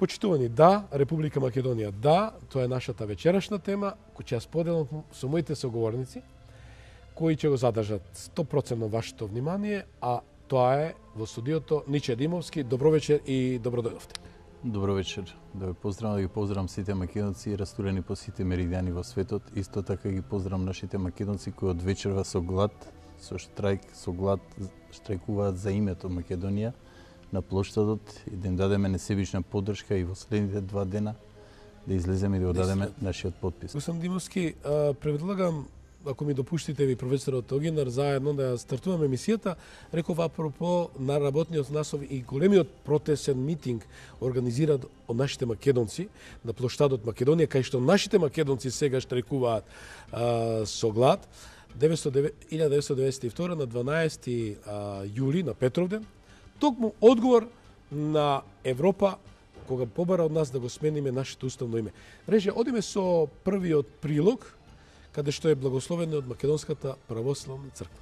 Почитувани, да, Република Македонија, да, тоа е нашата вечерашна тема, која ќе ја споделам со моите соговорници, кои ќе го задржат 100% вашето внимание, а тоа е во студиото Ниче Димовски. Добро вечер и добро дојдовте. Добро вечер. Да ве поздравам, да ги поздравам сите македонци растурени по сите меридијани во светот. Исто така ги поздравам нашите македонци кои од вечерва со глад, со штрајк, со глад штрајкуваат за името Македонија на плоштадот и да им дадеме несебична поддршка и во следните 2 дена да излеземе и да дадеме нашиот подпис. Господин Димовски, предлагам, ако ми допуштите ви професор Огинар, заедно да стартуваме емисијата. Реков апропо на работниот насов и големиот протестен митинг организиран од нашите македонци на плоштадот Македонија, кај што нашите македонци сега штрајкуваат со глад. 1992 на 12 јули на Петровден, токму одговор на Европа кога побара од нас да го смениме нашето уставно име. Реже, одиме со првиот прилог, каде што е благословено од Македонската православна црква.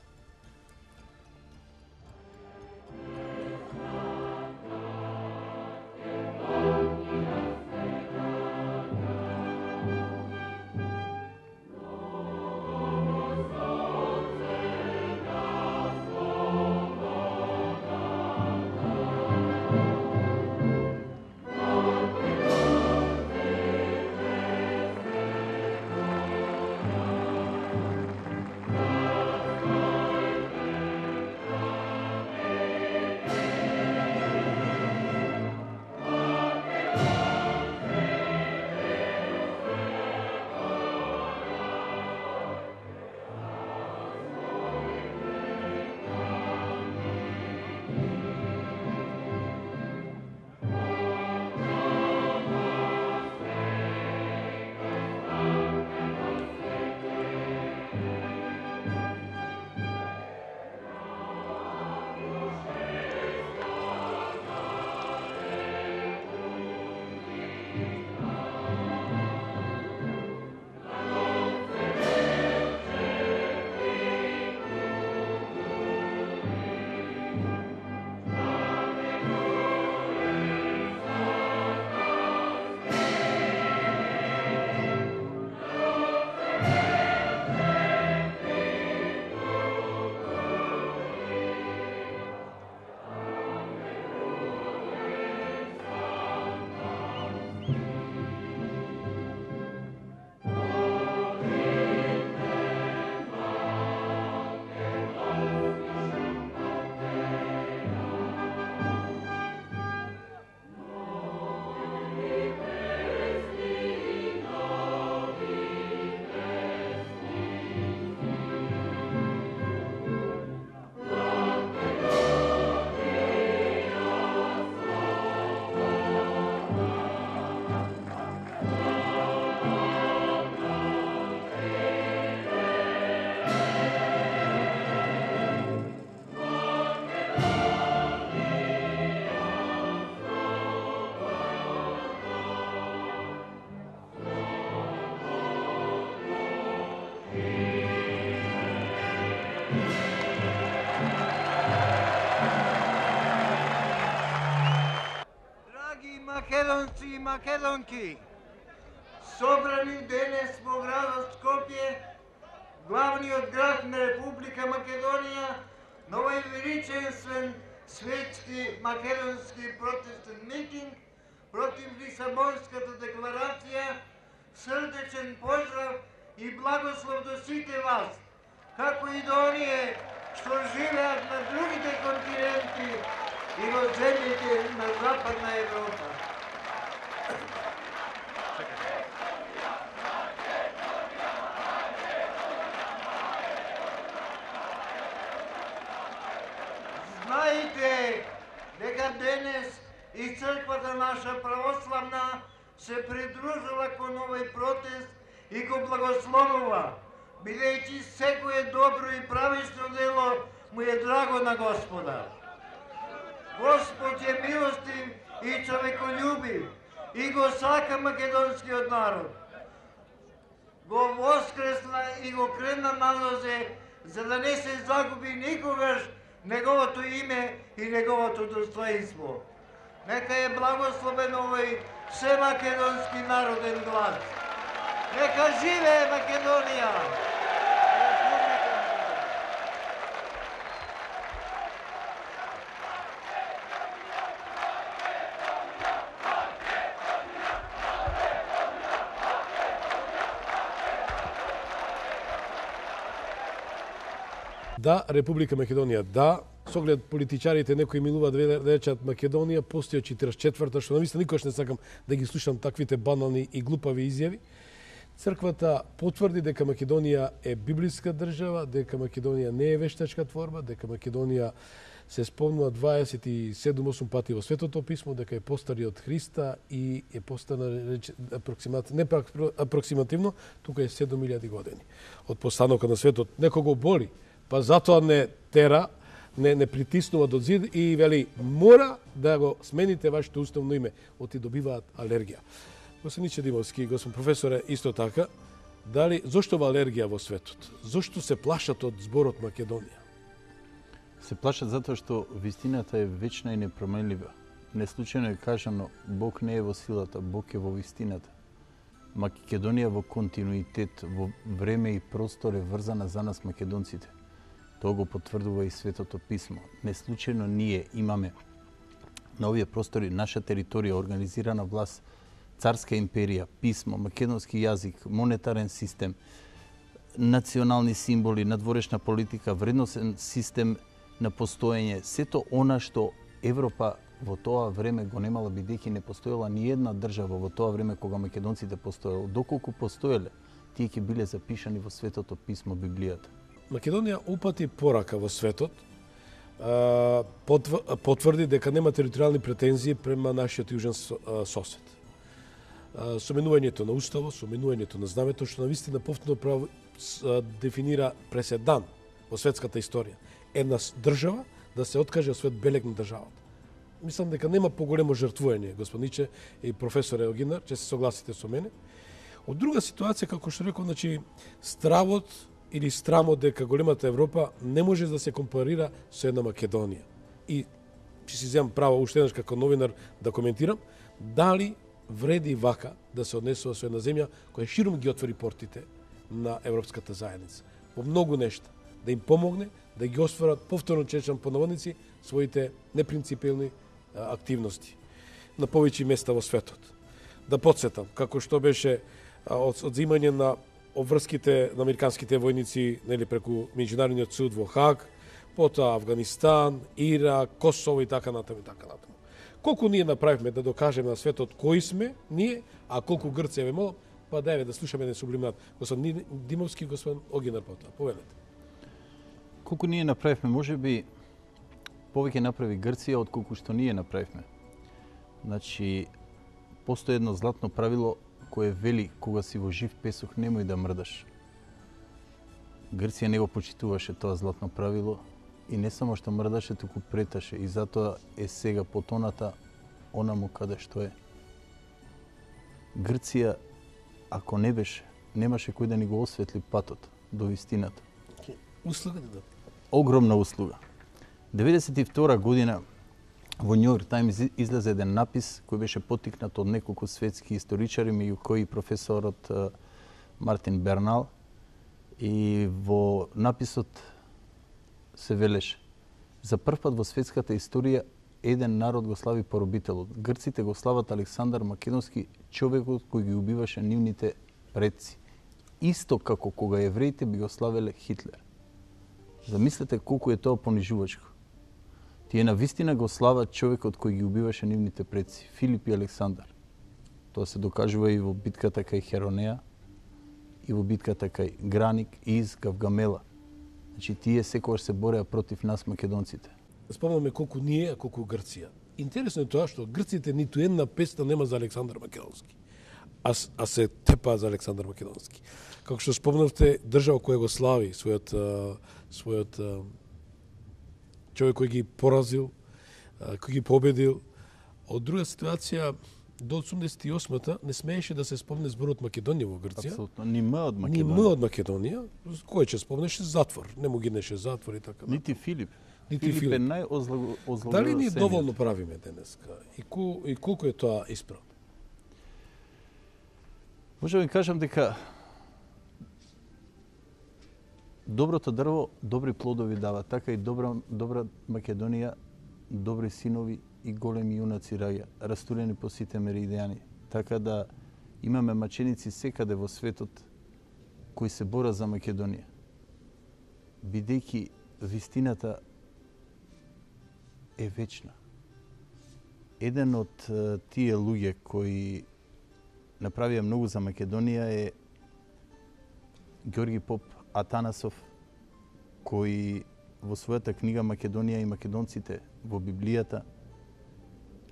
Македонци и македонки, собрани денес во градот Скопје, главниот град на Република Македонија, на овој величествен светски македонски протестен митинг против Лисабонската декларација, срдечен поздрав и благослов до сите вас, како и до оние што живеат на другите континенти и во земјите на Западна Европа. Знаете дека денес и црквата наша православна се придружува кон овој протест и го благословува, бидејќи секое добро и правично дело му е драго на Господа. Господ е милостив и човеколюбив и го сака македонскиот народ. Го воскресна и го крена на нозе, за да не се загуби никогаш неговото име и неговото достоинство. Нека е благословен овој всемакедонски народен глас. Нека живее Македонија! Да, Република Македонија, да. Со оглед политичарите, некои милуваат да речат Македонија, постои од 44-та, што навистина никош не сакам да ги слушам таквите банални и глупави изјави. Црквата потврди дека Македонија е библиска држава, дека Македонија не е вештачка творба, дека Македонија се спомнува 27-8 пати во Светото писмо, дека е постари од Христа и е постана апроксимативно, тука е 7000 години од постанокот на светот. Некого боли, па затоа не тера, не притиснува до зид и вели мора да го смените вашето уставно име, оти добиваат алергија. Господин Димовски, господин професоре, исто така, зошто ова алергија во светот? Зошто се плашат од зборот Македонија? Се плашат затоа што вистината е вечна и непроменлива. Неслучајно е кажано, Бог не е во силата, Бог е во вистината. Македонија во континуитет, во време и простор е врзана за нас македонците. Тоа го потврдува и Светото писмо. Неслучајно ние имаме на овие простори наша територија, организирана власт, царска империја, писмо, македонски јазик, монетарен систем, национални символи, надворешна политика, вредносен систем на постоење. Сето она што Европа во тоа време го немала, бидејќи не постоела ни една држава во тоа време кога македонците постоело. Доколку постоеле, тие ќе биле запишани во Светото писмо, Библијата. Македонија упати порака во светот, потврди дека нема територијални претензии према нашиот јужен сосед. Со менувањето на уставот, со менувањето на знамето, што навистина повторно право дефинира преседан во светската историја. Една држава да се откаже од својот белег на државата. Мислам дека нема поголемо жртвување, господниче и професоре Огинар, че се согласите со мене. Од друга ситуација, како што реков, значи, стравот или страмот дека големата Европа не може да се компарира со една Македонија. И ќе си земам право уште еднаш како новинар да коментирам, дали вреди вака да се однесува со една земја која широм ги отвори портите на Европската заедница. По многу нешта. Да им помогне, да ги осварат, повторно чечам по наводници, своите непринципилни активности на повеќе места во светот. Да подсетам, како што беше одзимање на обврските на американските војници, нели, преку меѓународниот суд во Хаг, потоа Авганистан, Ирак, Косово и така натаму и така натаму. Колку ние направивме да докажеме на светот кои сме ние, а колку Грција ве молам, па дајте да слушаме еден сублимат. Господин Димовски, господин Огинар, потоа повелете. Колку ние направивме, може би повеќе направи Грција од колку што ние направивме. Значи, постои едно златно правило кое вели кога си во жив песок немој да мрдаш. Грција не го почитуваше тоа златно правило и не само што мрдаше, туку преташе и затоа е сега потоната онаму каде што е. Грција, ако не беше, немаше кој да ни го осветли патот до вистината. Услуга да. Огромна услуга. 92 година во Нью Йорк Таймс излезе еден напис кој беше поттикнат од неколку светски историчари, меѓу кои професорот Мартин Бернал, и во написот се велеше: за прв пат во светската историја еден народ го слави поробителот. Грците го слават Александар Македонски, човекот кој ги убиваше нивните предци. Исто како кога евреите би го славеле Хитлер. Замислете колку е тоа понижувачко. Тие навистина го слават човекот кој ги убиваше нивните предци, Филип и Александар. Тоа се докажува и во битката кај Херонеа, и во битката кај Граник, Из, Гавгамела. Значи, тие секогаш се бореа против нас, македонците. Спомнаме колку ние, а колку Грција. Интересно е тоа што Грците ниту една песна нема за Александар Македонски, а се тепа за Александар Македонски. Како што спомнавте, држава која го слави својот човек кој ги поразил, кој ги победил. Од друга ситуација, до 88-та не смееше да се спомне зборот Македонија во Грција. Апсолутно, ни М од Македонија. Ни М од Македонија, кој ќе спомнеше затвор, не му гинеше затвор и така. Нити Филип. нити Филип е Филип. најозлагоденет. Дали ние доволно правиме денеска? И колку е тоа исправно? Може да ви кажам дека доброто дрво добри плодови дава, така и добра Македонија, добри синови и големи јунаци раѓа, растурени по сите меридијани. Така да имаме маченици секаде во светот кои се борат за Македонија. Бидејќи вистината е вечна. Еден од тие луѓе кои направија многу за Македонија е Ѓорги Поп Атанасов, кој во својата книга Македонија и македонците во Библијата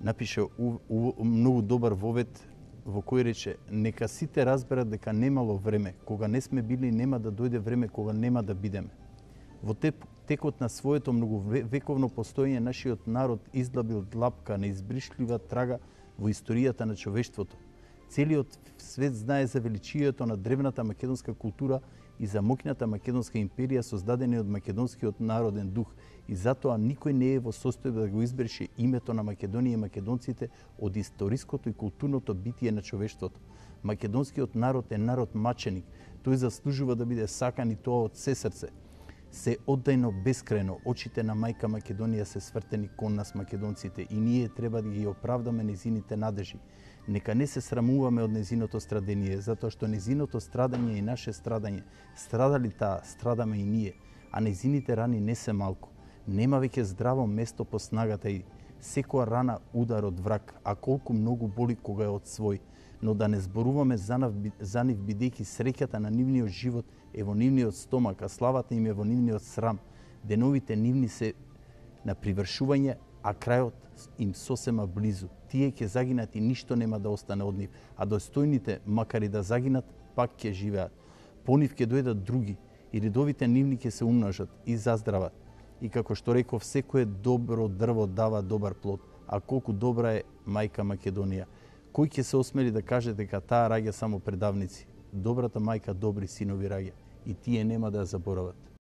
напише многу добар вовет во кој рече: нека сите разберат дека немало време, кога не сме били, нема да дојде време кога нема да бидеме. Во текот на своето многувековно постоење нашиот народ издлабил длапка неизбришлива трага во историјата на човештвото. Целиот свет знае за величието на древната македонска култура и за моќната македонска империја создадени од македонскиот народен дух, и затоа никој не е во состојба да го избрише името на Македонија и македонците од историското и културното битие на човештвото. Македонскиот народ е народ маченик, тој заслужува да биде сакан и тоа од се срце. Се оддајно бескрајно, очите на мајка Македонија се свртени кон нас македонците и ние треба да ги оправдаме незините надежи. Нека не се срамуваме од незиното страдение, затоа што незиното страдање е наше страдање. Страдали таа, страдаме и ние, а незините рани не се малку. Нема веќе здраво место по снагата и секоја рана удар од враг, а колку многу боли кога е од свој. Но да не зборуваме за нив, бидејќи среќата на нивниот живот е во нивниот стомак, а славата им е во нивниот срам. Деновите нивни се на привршување, а крајот им сосема близу. Тие ќе загинат и ништо нема да остане од нив, а достојните, макар и да загинат, пак ќе живеат. По нив ќе дојдат други и редовите нивни ќе се умножат и заздрават. И како што реков, секое добро дрво дава добар плод, а колку добра е мајка Македонија. Кој ќе се осмели да каже дека таа раѓа само предавници? Добрата мајка добри синови раѓа и тие нема да ја заборават.